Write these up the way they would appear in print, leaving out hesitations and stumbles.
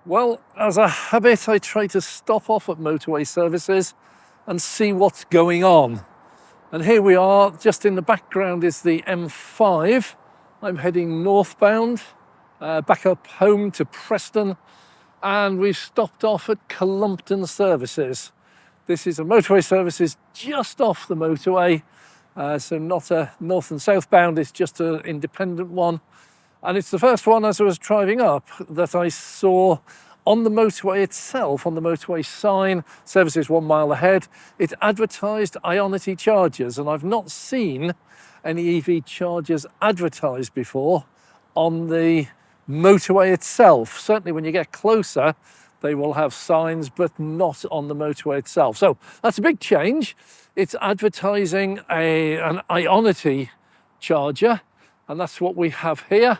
Well, as a habit, I try to stop off at motorway services and see what's going on. And here we are, just in the background is the M5. I'm heading northbound, back up home to Preston, and we've stopped off at Cullompton Services. This is a motorway services just off the motorway, so not a north and southbound, it's just an independent one. And it's the first one as I was driving up that I saw on the motorway itself, on the motorway sign, services 1 mile ahead, it advertised Ionity chargers, and I've not seen any EV chargers advertised before on the motorway itself. Certainly when you get closer, they will have signs, but not on the motorway itself. So that's a big change. It's advertising an Ionity charger, and that's what we have here.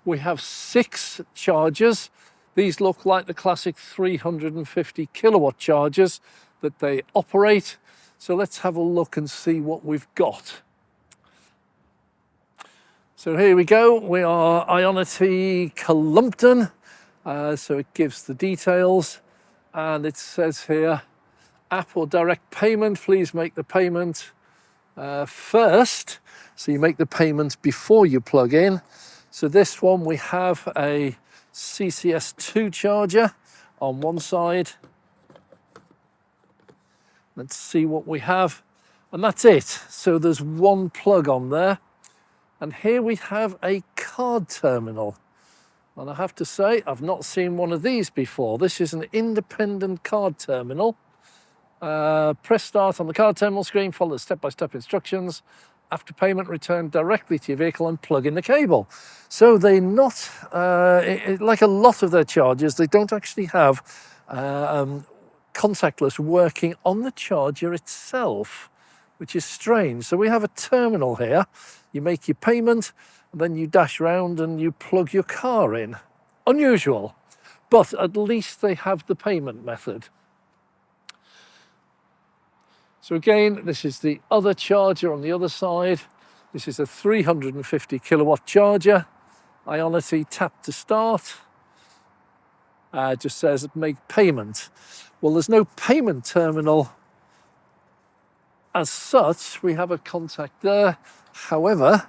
We have 6 chargers. These look like the classic 350 kilowatt chargers that they operate. So let's have a look and see what we've got. So here we go. We are Ionity Cullompton. So it gives the details, and it says here, app or direct payment, please make the payment first. So you make the payment before you plug in. So this one, we have a CCS2 charger on one side. Let's see what we have. And that's it. So there's one plug on there. And here we have a card terminal. And I have to say, I've not seen one of these before. This is an independent card terminal. Press start on the card terminal screen, follow the step-by-step instructions. After payment, return directly to your vehicle and plug in the cable. So they're not, like a lot of their chargers, they don't actually have contactless working on the charger itself, which is strange. So we have a terminal here. You make your payment, and then you dash around and you plug your car in. Unusual, but at least they have the payment method. So again, this is the other charger on the other side. This is a 350 kilowatt charger. Ionity tap to start. Just says make payment. Well, there's no payment terminal as such. We have a contact there. However,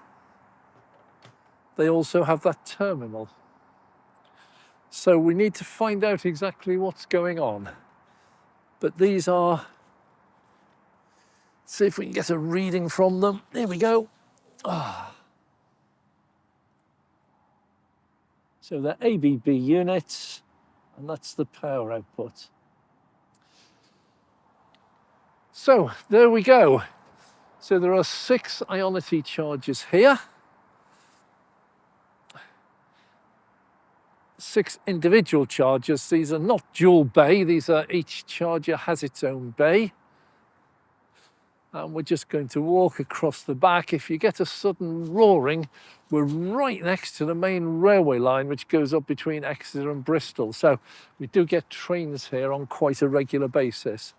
they also have that terminal. So we need to find out exactly what's going on. But these are, see if we can get a reading from them. Here we go. So they're ABB units, and that's the power output. So there we go. So there are 6 Ionity chargers here. 6 individual chargers. These are not dual bay. These are, each charger has its own bay. And we're just going to walk across the back. If you get a sudden roaring, we're right next to the main railway line, which goes up between Exeter and Bristol. So we do get trains here on quite a regular basis.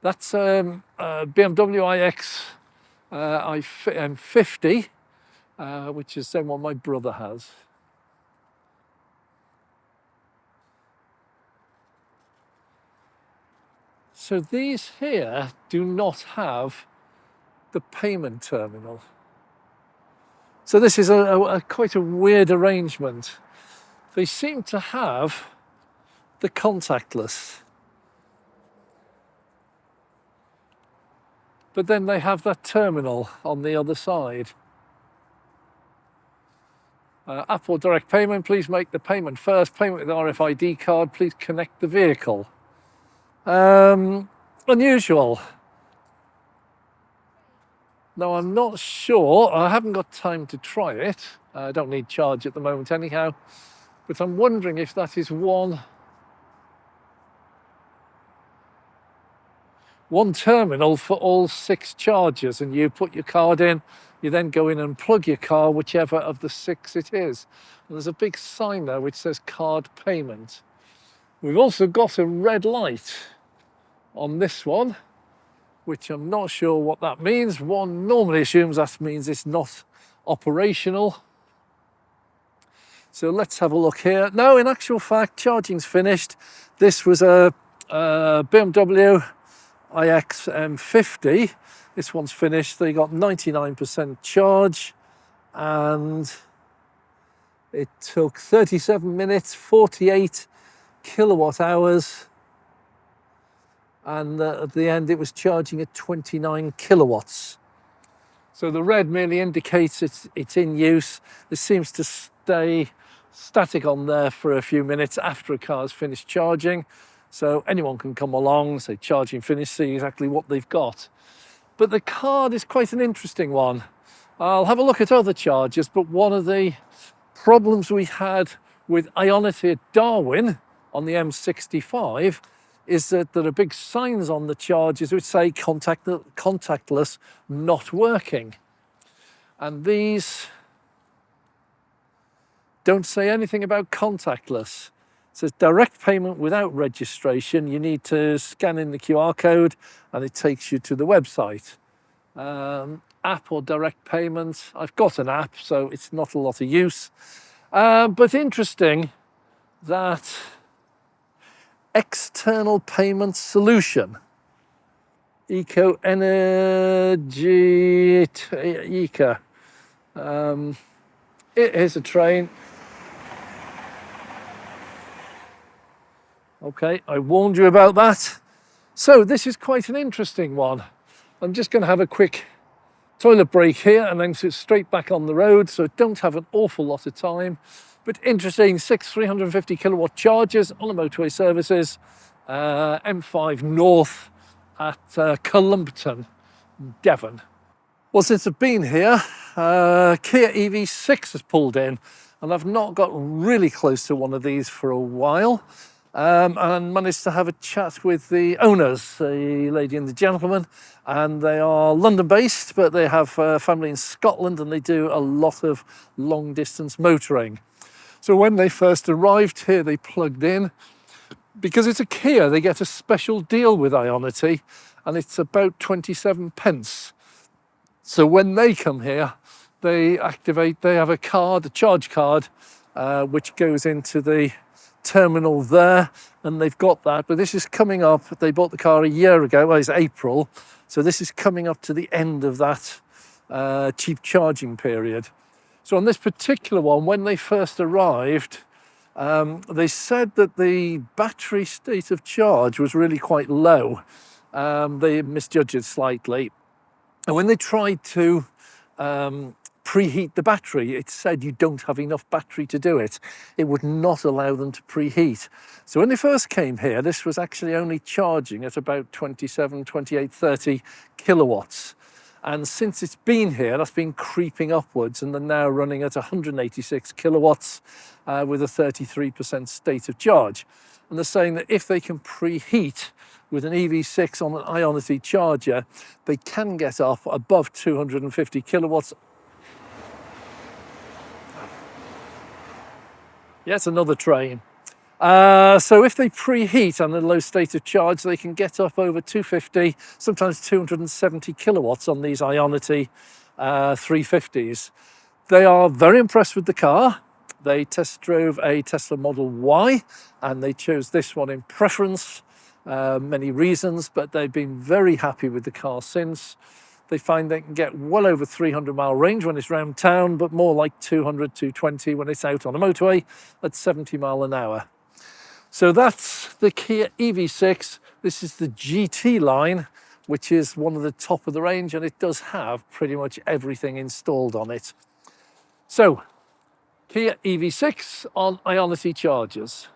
That's BMW iX M50, which is the same one my brother has. So these here do not have the payment terminal. So this is quite a weird arrangement. They seem to have the contactless, but then they have that terminal on the other side. App or direct payment, please make the payment first. Payment with RFID card, please connect the vehicle. Unusual. Now, I'm not sure, I haven't got time to try it. I don't need charge at the moment anyhow, but I'm wondering if that is one terminal for all 6 chargers, and you put your card in, you then go in and plug your car, whichever of the 6 it is. And there's a big sign there which says card payment. We've also got a red light on this one, which I'm not sure what that means. One normally assumes that means it's not operational. So let's have a look here. No, in actual fact, charging's finished. This was a BMW iX M50. This one's finished. They got 99% charge, and it took 37 minutes, 48 kilowatt hours, and at the end it was charging at 29 kilowatts. So the red merely indicates it's in use. This seems to stay static on there for a few minutes after a car's finished charging. So anyone can come along, say charging finished, see exactly what they've got. But the card is quite an interesting one. I'll have a look at other chargers, but one of the problems we had with Ionity at Darwin on the M65 is that there are big signs on the chargers which say contactless, not working. And these don't say anything about contactless. It says direct payment without registration. You need to scan in the QR code and it takes you to the website. App or direct payment. I've got an app, so it's not a lot of use. But interesting that external payment solution. Eco Energy Eco. It is a train. Okay, I warned you about that. So this is quite an interesting one. I'm just going to have a quick toilet break here and then sit straight back on the road, so don't have an awful lot of time. But interesting, 6 350 kilowatt chargers on the motorway services, M5 North at Cullompton, Devon. Well, since I've been here, Kia EV6 has pulled in, and I've not got really close to one of these for a while. And managed to have a chat with the owners, the lady and the gentleman, and they are London based, but they have family in Scotland, and they do a lot of long distance motoring. So when they first arrived here, they plugged in. Because it's a Kia, they get a special deal with Ionity, and it's about 27 pence. So when they come here, they have a card, a charge card, which goes into the terminal there, and they've got that. But this is coming up, they bought the car a year ago, well, it's April, so this is coming up to the end of that cheap charging period. So on this particular one, when they first arrived, they said that the battery state of charge was really quite low. They misjudged it slightly, and when they tried to preheat the battery, it said you don't have enough battery to do it. It would not allow them to preheat. So when they first came here, this was actually only charging at about 27, 28, 30 kilowatts. And since it's been here, that's been creeping upwards, and they're now running at 186 kilowatts with a 33% state of charge. And they're saying that if they can preheat with an EV6 on an Ionity charger, they can get up above 250 kilowatts. Yes, another train. So if they preheat on a low state of charge, they can get up over 250, sometimes 270 kilowatts on these Ionity 350s. They are very impressed with the car. They test drove a Tesla Model Y, and they chose this one in preference. Many reasons, but they've been very happy with the car since. They find they can get well over 300-mile range when it's round town, but more like 200, 220 when it's out on a motorway at 70 mile an hour. So that's the Kia EV6. This is the GT line, which is one of the top of the range, and it does have pretty much everything installed on it. So, Kia EV6 on Ionity chargers.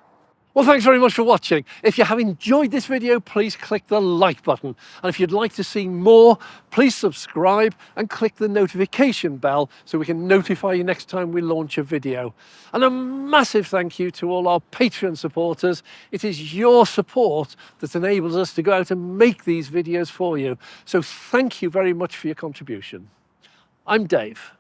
Well, thanks very much for watching. If you have enjoyed this video, please click the like button. And if you'd like to see more, please subscribe and click the notification bell so we can notify you next time we launch a video. And a massive thank you to all our Patreon supporters. It is your support that enables us to go out and make these videos for you. So thank you very much for your contribution. I'm Dave.